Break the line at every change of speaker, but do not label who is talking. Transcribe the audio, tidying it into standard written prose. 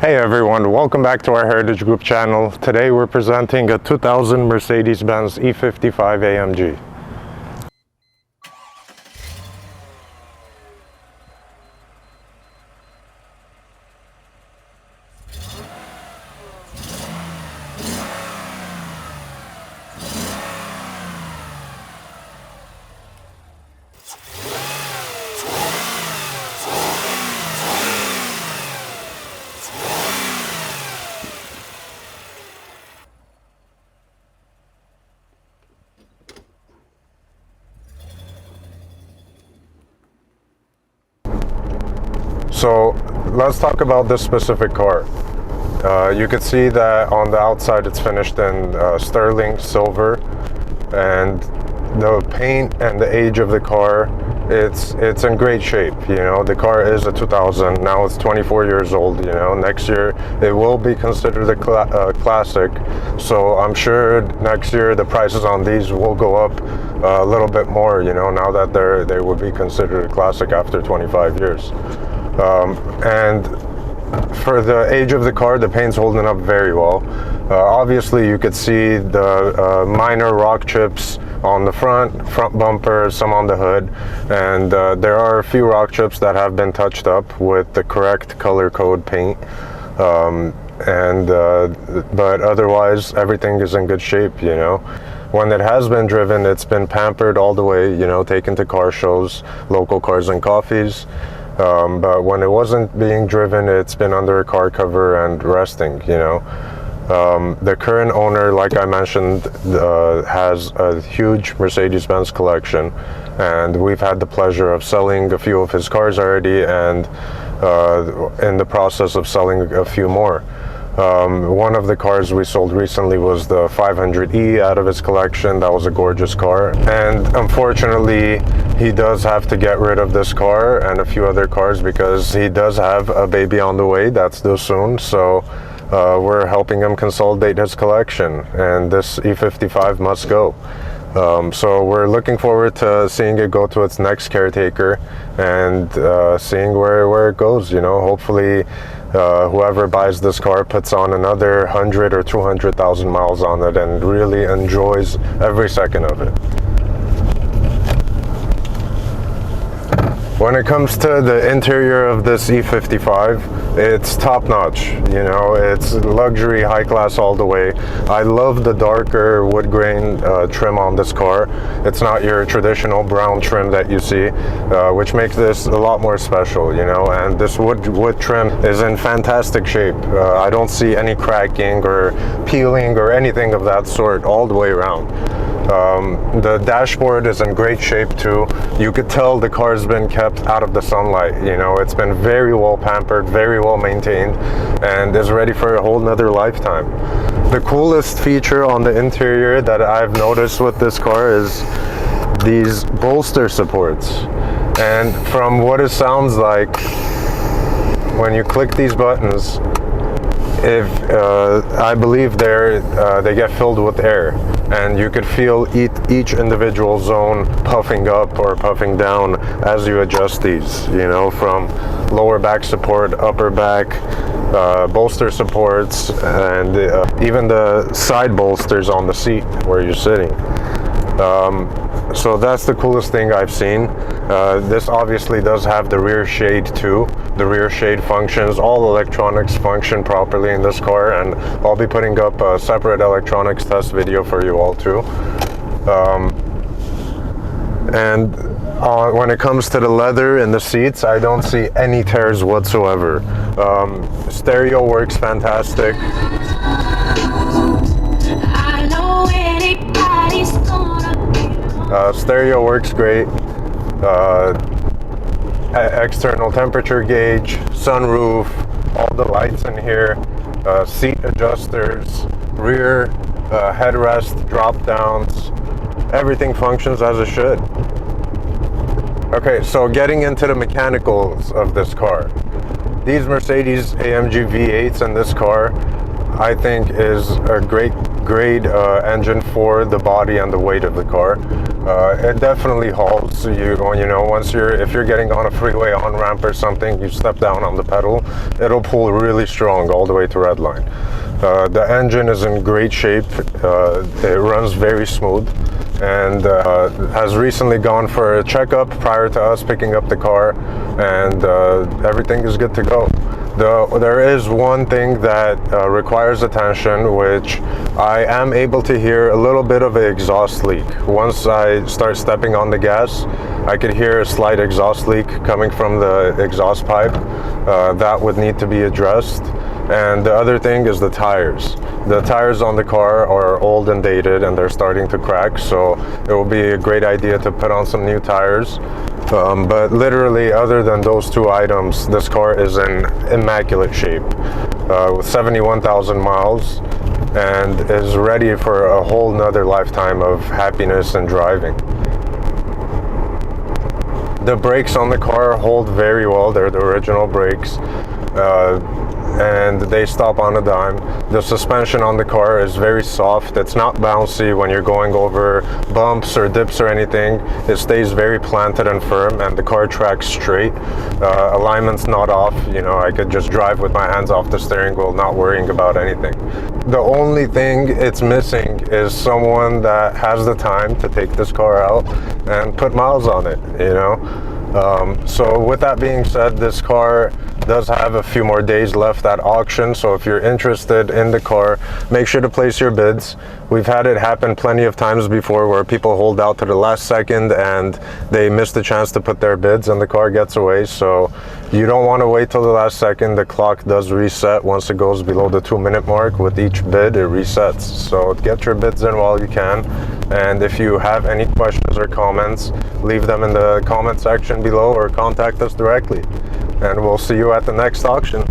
Hey everyone, welcome back to our Heritage Group channel. Today we're presenting a 2000 Mercedes-Benz E55 AMG. So let's talk about this specific car. You can see that on the outside it's finished in sterling silver, and the paint and the age of the car, it's in great shape. You know, the car is a 2000, now it's 24 years old. You know, next year it will be considered a classic, so I'm sure next year the prices on these will go up a little bit more, you know, now that they will be considered a classic after 25 years. And for the age of the car, the paint's holding up very well. Obviously you could see the minor rock chips on the front bumper, some on the hood, and there are a few rock chips that have been touched up with the correct color code paint. But otherwise everything is in good shape, you know. When it has been driven, it's been pampered all the way, you know, taken to car shows, local cars and coffees. But when it wasn't being driven, it's been under a car cover and resting, you know. The current owner, like I mentioned, has a huge Mercedes-Benz collection, and we've had the pleasure of selling a few of his cars already, and in the process of selling a few more. One of the cars we sold recently was the 500e out of his collection. That was a gorgeous car, and unfortunately he does have to get rid of this car and a few other cars because he does have a baby on the way that's due soon. So we're helping him consolidate his collection, and this E55 must go. So we're looking forward to seeing it go to its next caretaker and seeing where it goes, you know. Hopefully whoever buys this car puts on another 100 or 200,000 miles on it and really enjoys every second of it. When it comes to the interior of this E55, it's top-notch, you know, it's luxury, high class all the way. I love the darker wood grain trim on this car. It's not your traditional brown trim that you see, which makes this a lot more special, you know, and this wood trim is in fantastic shape. I don't see any cracking or peeling or anything of that sort all the way around. The dashboard is in great shape too. You could tell the car's been kept out of the sunlight, you know. It's been very well pampered, very well maintained, and is ready for a whole nother lifetime. The coolest feature on the interior that I've noticed with this car is these bolster supports. And from what it sounds like, when you click these buttons, I believe they get filled with air, and you could feel each individual zone puffing up or puffing down as you adjust these, you know, from lower back support, upper back, bolster supports, and even the side bolsters on the seat where you're sitting. So that's the coolest thing I've seen. This obviously does have the rear shade too. The rear shade functions, all electronics function properly in this car, and I'll be putting up a separate electronics test video for you all too. When it comes to the leather in the seats, I don't see any tears whatsoever. Stereo works fantastic. Stereo works great. External temperature gauge, sunroof, all the lights in here, seat adjusters, rear headrest drop downs, everything functions as it should. Okay, so getting into the mechanicals of this car. These Mercedes AMG V8s in this car, I think, is a great great engine for the body and the weight of the car. It definitely hauls you, you know, if you're getting on a freeway on ramp or something, you step down on the pedal, it'll pull really strong all the way to redline. The engine is in great shape. It runs very smooth, and has recently gone for a checkup prior to us picking up the car, and everything is good to go. There is one thing that requires attention, which I am able to hear a little bit of an exhaust leak. Once I start stepping on the gas, I could hear a slight exhaust leak coming from the exhaust pipe. That would need to be addressed. And the other thing is the tires. The tires on the car are old and dated, and they're starting to crack, so it will be a great idea to put on some new tires. But literally, other than those two items, this car is in immaculate shape, with 71,000 miles, and is ready for a whole nother lifetime of happiness and driving. The brakes on the car hold very well. They're the original brakes. And they stop on a dime. The suspension on the car is very soft. It's not bouncy when you're going over bumps or dips or anything. It stays very planted and firm, and the car tracks straight. Alignment's not off. You know, I could just drive with my hands off the steering wheel, not worrying about anything. The only thing it's missing is someone that has the time to take this car out and put miles on it, you know. So with that being said, this car does have a few more days left at auction, so if you're interested in the car, make sure to place your bids. We've had it happen plenty of times before where people hold out to the last second and they miss the chance to put their bids and the car gets away. So you don't want to wait till the last second. The clock does reset once it goes below the 2-minute mark. With each bid, it resets, so get your bids in while you can. And if you have any questions or comments, leave them in the comment section below or contact us directly. And we'll see you at the next auction.